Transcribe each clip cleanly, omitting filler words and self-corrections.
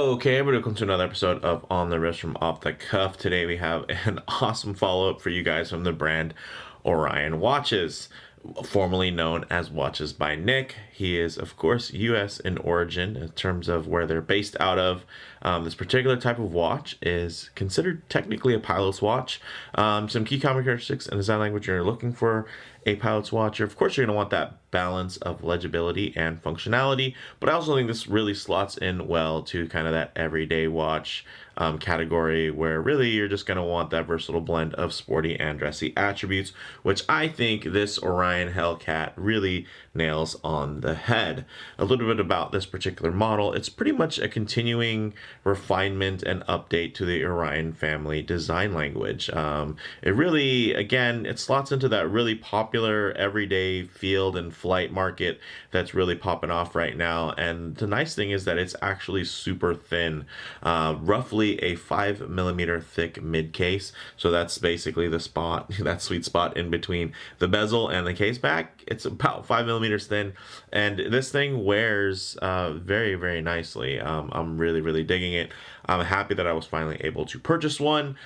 Okay, everybody, welcome to another episode of On the Wrist from Off the Cuff. Today we have an awesome follow-up for you guys from the brand Orion Watches, formerly known as Watches by Nick. He is, of course, U.S. in origin in terms of where they're based out of. This particular type of watch is considered technically a pilot's watch. Some key characteristics and design language you're looking for a pilot's watch. Of course, you're going to want that balance of legibility and functionality, but I also think this really slots in well to kind of that everyday watch category, where really you're just going to want that versatile blend of sporty and dressy attributes, which I think this Orion Hellcat really nails on the head. A little bit about this particular model: it's pretty much a continuing refinement and update to the Orion family design language. It really, again, it slots into that really popular everyday field and flight market that's really popping off right now. And the nice thing is that it's actually super thin, roughly a 5 millimeter thick mid case. So that's basically the spot, that sweet spot in between the bezel and the case back. It's about 5 millimeters thin, and this thing wears very, very nicely. I'm really digging it. I'm happy that I was finally able to purchase one.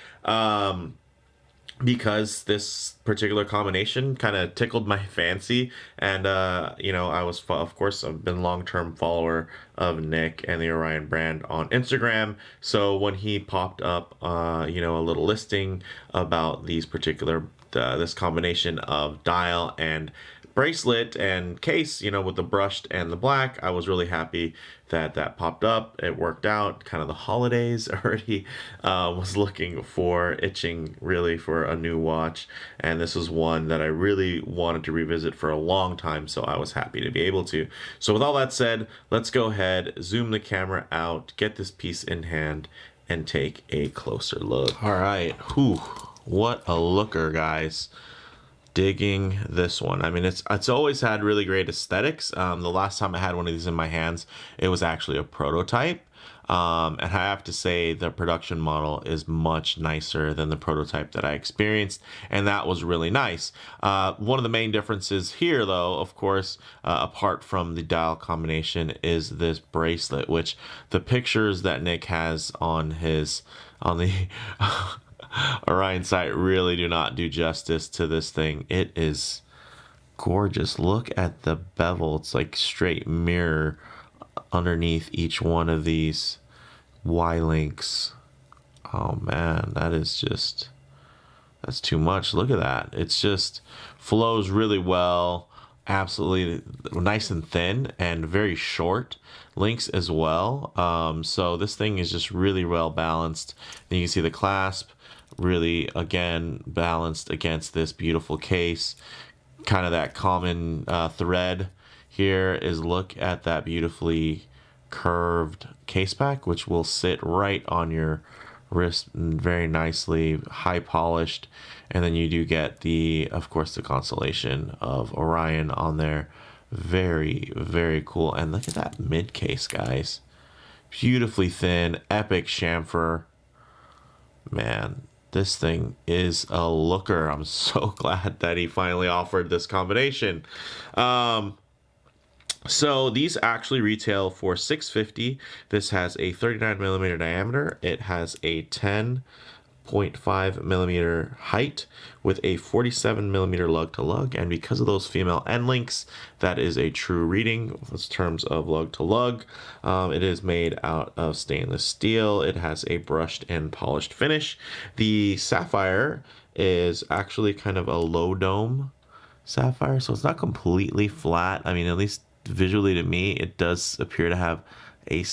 Because this particular combination kind of tickled my fancy, and I was, of course, I've been a long-term follower of Nick and the Orion brand on Instagram. So when he popped up a little listing about these particular this combination of dial and bracelet and case, with the brushed and the black, I was really happy that that popped up. It worked out. Kind of the holidays already, was looking for, itching really for a new watch, and this was one that I really wanted to revisit for a long time, so I was happy to be able to. So with all that said, let's go ahead, zoom the camera out, get this piece in hand, and take a closer look. All right, whew, what a looker, guys. Digging this one. I mean, it's always had really great aesthetics. The last time I had one of these in my hands, it was actually a prototype. And I have to say the production model is much nicer than the prototype that I experienced, and that was really nice. One of the main differences here, though, of course, apart from the dial combination, is this bracelet, which the pictures that Nick has on the Orion site really do not do justice to this thing. It is gorgeous. Look at the bevel. It's like straight mirror underneath each one of these Y links. Oh man, that's too much. Look at that. It's just flows really well. Absolutely nice and thin, and very short links as well. So this thing is just really well balanced. And you can see the clasp really, again, balanced against this beautiful case. Kind of that common thread here is, look at that beautifully curved case back, which will sit right on your wrist very nicely, high polished. And then you do get of course, the constellation of Orion on there. Very, very cool. And look at that mid case, guys. Beautifully thin, epic chamfer. Man, this thing is a looker. I'm so glad that he finally offered this combination. So these actually retail for $650. This has a 39 millimeter diameter. It has a 10.5 millimeter height with a 47 millimeter lug to lug, and because of those female end links, that is a true reading in terms of lug to lug. It is made out of stainless steel. It has a brushed and polished finish. The sapphire is actually kind of a low dome sapphire, so it's not completely flat. I mean, at least visually to me, it does appear to have a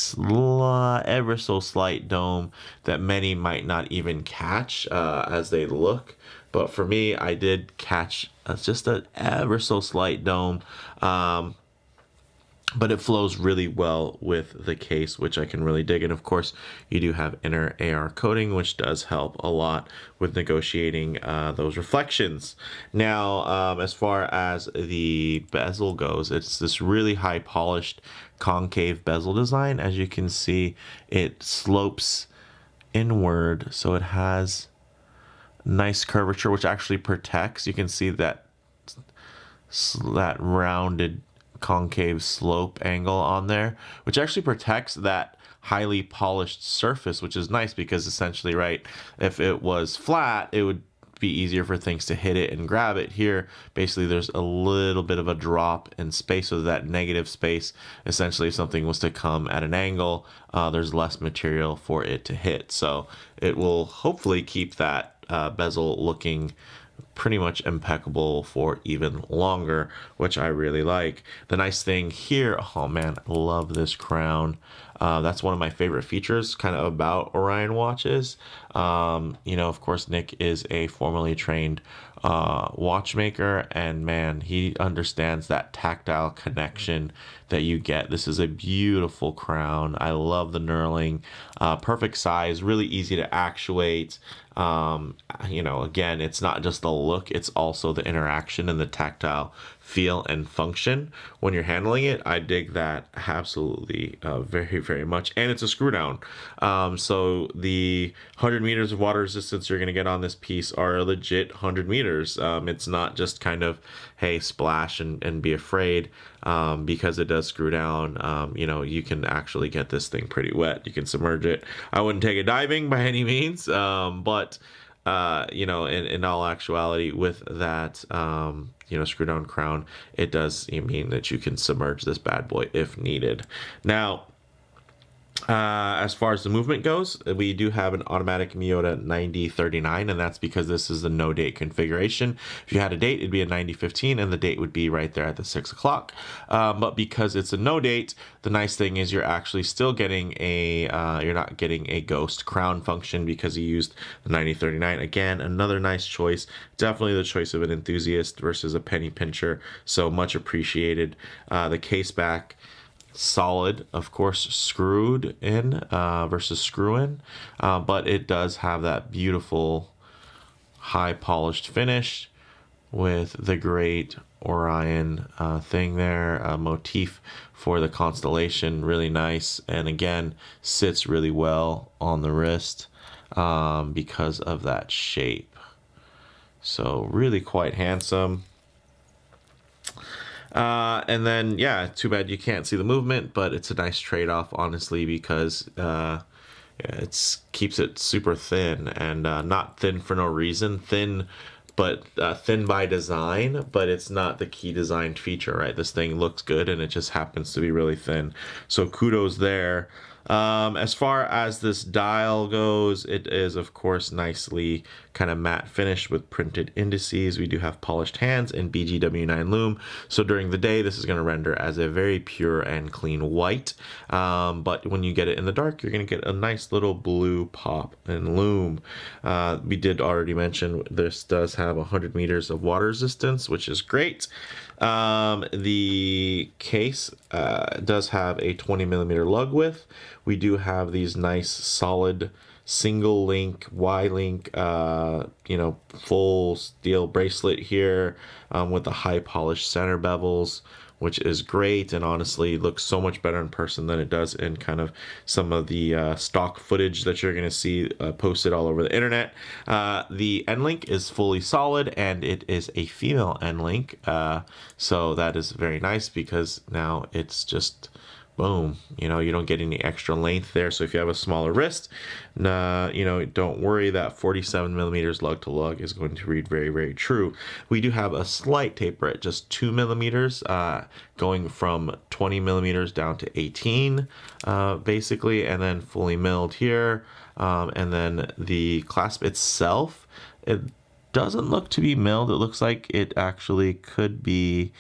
ever so slight dome that many might not even catch as they look. But for me, I did catch just an ever so slight dome. But it flows really well with the case, which I can really dig. And of course, you do have inner AR coating, which does help a lot with negotiating those reflections. Now, as far as the bezel goes, it's this really high polished concave bezel design. As you can see, it slopes inward, so it has nice curvature, which actually protects. You can see that rounded concave slope angle on there, which actually protects that highly polished surface, which is nice because essentially, right, if it was flat, it would be easier for things to hit it and grab it. Here, basically, there's a little bit of a drop in space, so that negative space, essentially, if something was to come at an angle, there's less material for it to hit. So it will hopefully keep that bezel looking pretty much impeccable for even longer, which I really like. The nice thing here, oh man, I love this crown. That's one of my favorite features kind of about Orion watches. Of course, Nick is a formerly trained watchmaker, and man, he understands that tactile connection that you get. This is a beautiful crown. I love the knurling, perfect size, really easy to actuate. Again, it's not just the look, it's also the interaction and the tactile feel and function when you're handling it. I dig that absolutely very, very much. And it's a screw down. So the 100 meters of water resistance you're going to get on this piece are a legit 100 meters. It's not just kind of, hey, splash and be afraid, because it does screw down. You can actually get this thing pretty wet. You can submerge it. I wouldn't take it diving by any means, but in all actuality, with that, screw down crown, it does mean that you can submerge this bad boy if needed. Now, as far as the movement goes, we do have an automatic Miyota 9039, and that's because this is the no date configuration. If you had a date, it'd be a 9015, and the date would be right there at the 6 o'clock. But because it's a no date, the nice thing is you're actually still getting you're not getting a ghost crown function because you used the 9039. Again, another nice choice. Definitely the choice of an enthusiast versus a penny pincher. So much appreciated. The case back, solid, of course, screwed in versus screw in, but it does have that beautiful high polished finish with the great Orion thing there, motif for the constellation, really nice, and again sits really well on the wrist because of that shape. So really quite handsome. And then, yeah, too bad you can't see the movement, but it's a nice trade-off, honestly, because it keeps it super thin, and not thin for no reason, thin, but thin by design, but it's not the key design feature, right? This thing looks good, and it just happens to be really thin. So kudos there. As far as this dial goes, it is, of course, nicely kind of matte finish with printed indices. We do have polished hands and BGW9 lume. So during the day, this is going to render as a very pure and clean white. But when you get it in the dark, you're going to get a nice little blue pop and lume. We did already mention this does have 100 meters of water resistance, which is great. The case does have a 20 millimeter lug width. We do have these nice solid single link Y-link full steel bracelet here with the high polished center bevels, which is great, and honestly looks so much better in person than it does in kind of some of the stock footage that you're going to see posted all over the internet. The end link is fully solid, and it is a female end link, so that is very nice because now it's just boom, you don't get any extra length there. So if you have a smaller wrist, don't worry, that 47 millimeters lug to lug is going to read very, very true. We do have a slight taper at just 2 millimeters, going from 20 millimeters down to 18, basically, and then fully milled here. And then the clasp itself, it doesn't look to be milled. It looks like it actually could be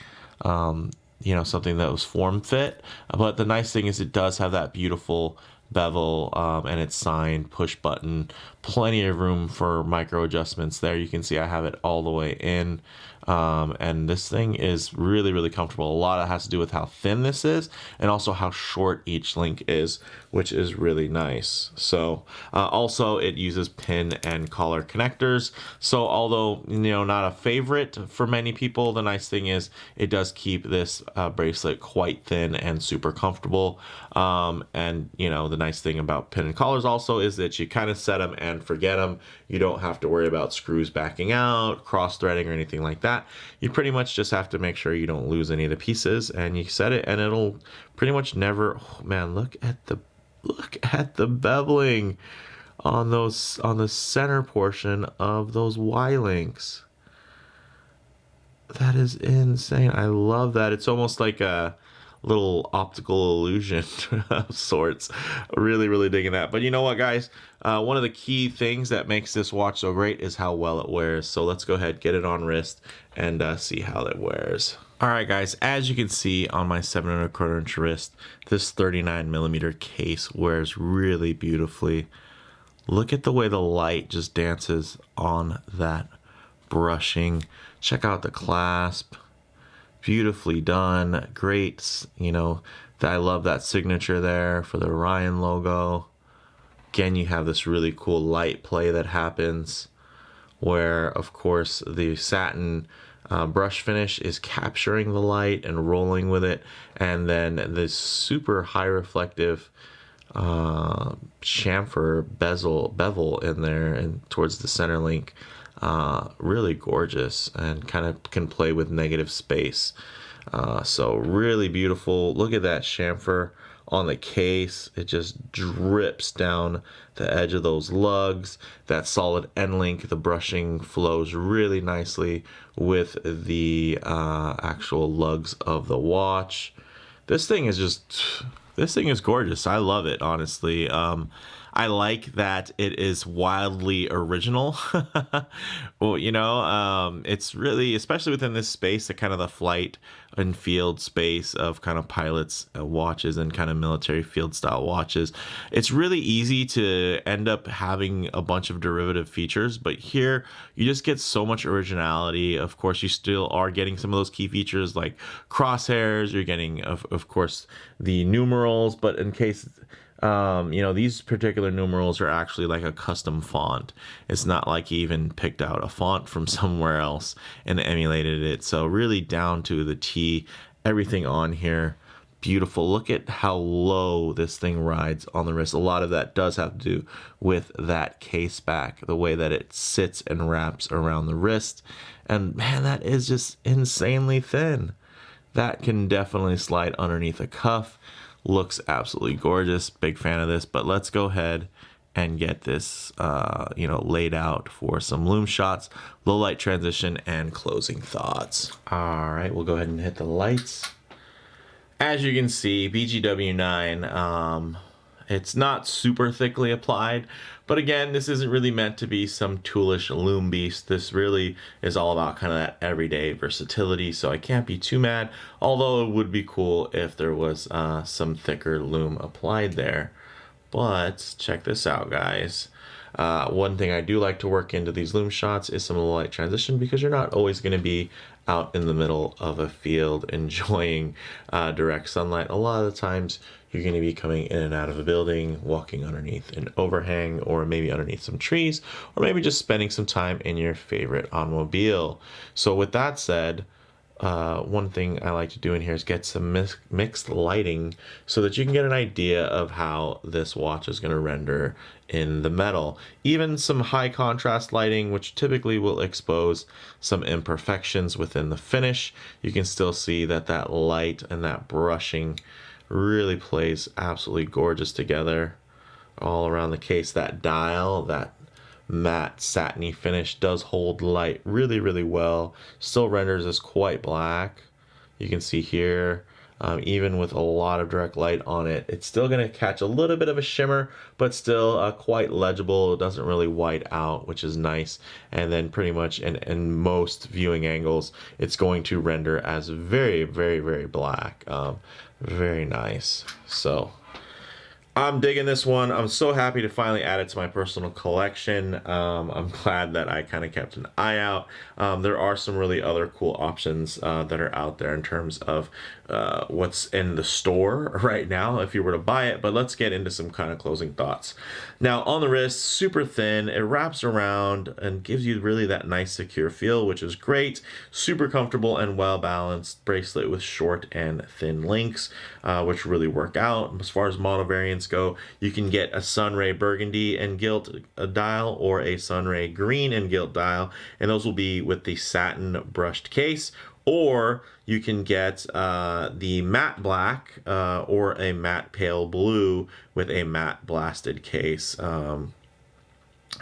something that was form fit, but the nice thing is it does have that beautiful bevel, and it's signed, push button, plenty of room for micro adjustments there. You can see I have it all the way in, and this thing is really, really comfortable. A lot of it has to do with how thin this is and also how short each link is, which is really nice. So also it uses pin and collar connectors. So although not a favorite for many people, the nice thing is it does keep this bracelet quite thin and super comfortable. And the nice thing about pin and collars also is that you kind of set them and forget them. You don't have to worry about screws backing out, cross threading, or anything like that. You pretty much just have to make sure you don't lose any of the pieces, and you set it and it'll pretty much never, oh man, look at the look at the beveling on the center portion of those Y links. That is insane. I love that. It's almost like a little optical illusion of sorts. Really, really digging that. But you know what, guys? One of the key things that makes this watch so great is how well it wears. So let's go ahead, get it on wrist, and see how it wears. All right, guys, as you can see on my 7¼ inch wrist, this 39mm case wears really beautifully. Look at the way the light just dances on that brushing. Check out the clasp. Beautifully done. Great. You know, I love that signature there for the Orion logo. Again, you have this really cool light play that happens where, of course, the satin brush finish is capturing the light and rolling with it. And then this super high reflective chamfer bevel in there and towards the center link. Really gorgeous and kind of can play with negative space. So really beautiful. Look at that chamfer on the case. It just drips down the edge of those lugs. That solid end link, the brushing flows really nicely with the actual lugs of the watch. This thing is gorgeous. I love it, honestly. I like that it is wildly original. Well, you know, it's really, especially within this space, the kind of the flight and field space of kind of pilots' watches and kind of military field style watches. It's really easy to end up having a bunch of derivative features, but here you just get so much originality. Of course, you still are getting some of those key features like crosshairs. You're getting, of course, the numerals, but in case you know, these particular numerals are actually like a custom font. It's not like you even picked out a font from somewhere else and emulated it. So really down to the T, everything on here. Beautiful. Look at how low this thing rides on the wrist. A lot of that does have to do with that case back, the way that it sits and wraps around the wrist. And man, that is just insanely thin. That can definitely slide underneath a cuff. Looks absolutely gorgeous. Big fan of this, but let's go ahead and get this, you know, laid out for some loom shots, low light transition, and closing thoughts. All right, we'll go ahead and hit the lights. As you can see, BGW9, it's not super thickly applied, but again, this isn't really meant to be some toolish loom beast. This really is all about kind of that everyday versatility, so I can't be too mad, although it would be cool if there was some thicker loom applied there. But check this out, guys. One thing I do like to work into these loom shots is some light transition, because you're not always going to be out in the middle of a field enjoying direct sunlight. A lot of the times you're going to be coming in and out of a building, walking underneath an overhang, or maybe underneath some trees, or maybe just spending some time in your favorite automobile. So with that said, one thing I like to do in here is get some mixed lighting so that you can get an idea of how this watch is going to render in the metal. Even some high contrast lighting, which typically will expose some imperfections within the finish. You can still see that that light and that brushing really plays absolutely gorgeous together all around the case. That dial, that matte satiny finish does hold light really, really well. Still renders as quite black. You can see here, even with a lot of direct light on it, it's still going to catch a little bit of a shimmer, but still quite legible. It doesn't really white out, which is nice. And then pretty much in most viewing angles, it's going to render as very, very, very black. Very nice. So I'm digging this one. I'm so happy to finally add it to my personal collection. I'm glad that I kind of kept an eye out. There are some really other cool options that are out there in terms of what's in the store right now if you were to buy it, but let's get into some kind of closing thoughts. Now, on the wrist, super thin, it wraps around and gives you really that nice secure feel, which is great. Super comfortable and well balanced bracelet with short and thin links, which really work out. As far as model variants go, you can get a Sunray burgundy and gilt dial, or a Sunray green and gilt dial, and those will be with the satin brushed case, or you can get the matte black or a matte pale blue with a matte blasted case.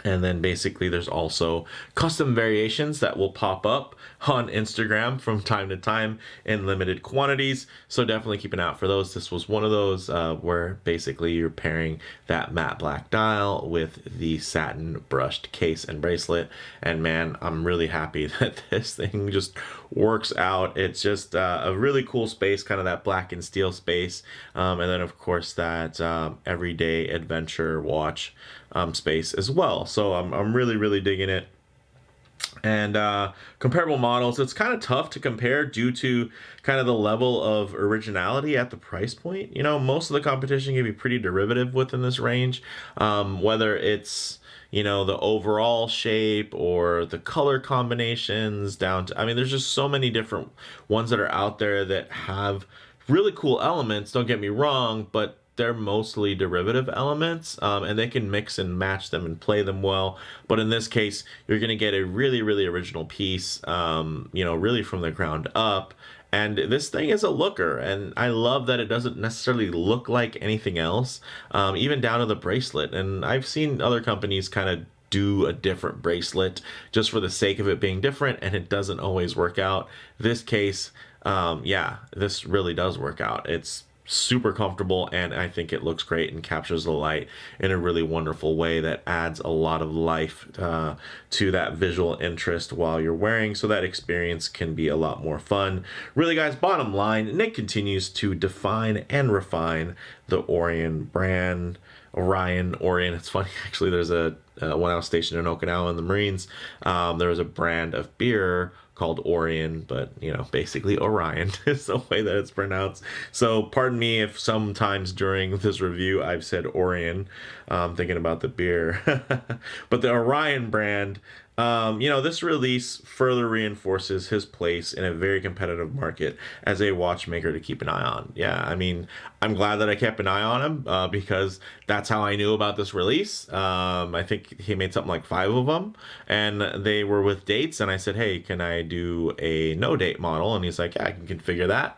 And then basically there's also custom variations that will pop up on Instagram from time to time in limited quantities. So definitely keep an eye out for those. This was one of those where basically you're pairing that matte black dial with the satin brushed case and bracelet. And man, I'm really happy that this thing just works out. It's just a really cool space, kind of that black and steel space. And then of course that everyday adventure watch space as well. So I'm really digging it. And comparable models, it's kind of tough to compare due to kind of the level of originality at the price point. You know, most of the competition can be pretty derivative within this range, whether it's, you know, the overall shape or the color combinations down to, I mean, there's just so many different ones that are out there that have really cool elements, don't get me wrong, but they're mostly derivative elements, and they can mix and match them and play them well. But in this case, you're going to get a really original piece, you know, really from the ground up. And this thing is a looker, and I love that it doesn't necessarily look like anything else, even down to the bracelet. And I've seen other companies kind of do a different bracelet just for the sake of it being different, and it doesn't always work out. This case, yeah, this really does work out. It's super comfortable, and I think it looks great and captures the light in a really wonderful way that adds a lot of life to that visual interest while you're wearing, so that experience can be a lot more fun. Really guys, bottom line, Nick continues to define and refine the Orion brand. Orion. It's funny, actually, there's a when I was stationed in Okinawa in the Marines, there was a brand of beer called Orion, but you know, basically Orion is the way that it's pronounced. So pardon me if sometimes during this review I've said Orion, thinking about the beer. But the Orion brand, you know, this release further reinforces his place in a very competitive market as a watchmaker to keep an eye on. Yeah, I mean, I'm glad that I kept an eye on him because that's how I knew about this release. I think he made something like 5 of them, and they were with dates, and I said, hey, can I do a no date model? And he's like, yeah, I can configure that.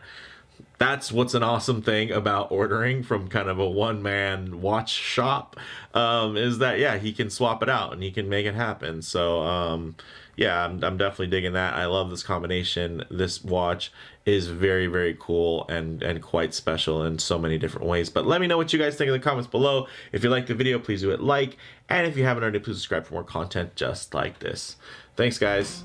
That's what's an awesome thing about ordering from kind of a one-man watch shop, is that, yeah, he can swap it out and he can make it happen. So yeah, I'm definitely digging that. I love this combination. This watch is very cool and quite special in so many different ways. But let me know what you guys think in the comments below. If you liked the video, please do it like, and if you haven't already, please subscribe for more content just like this. Thanks guys.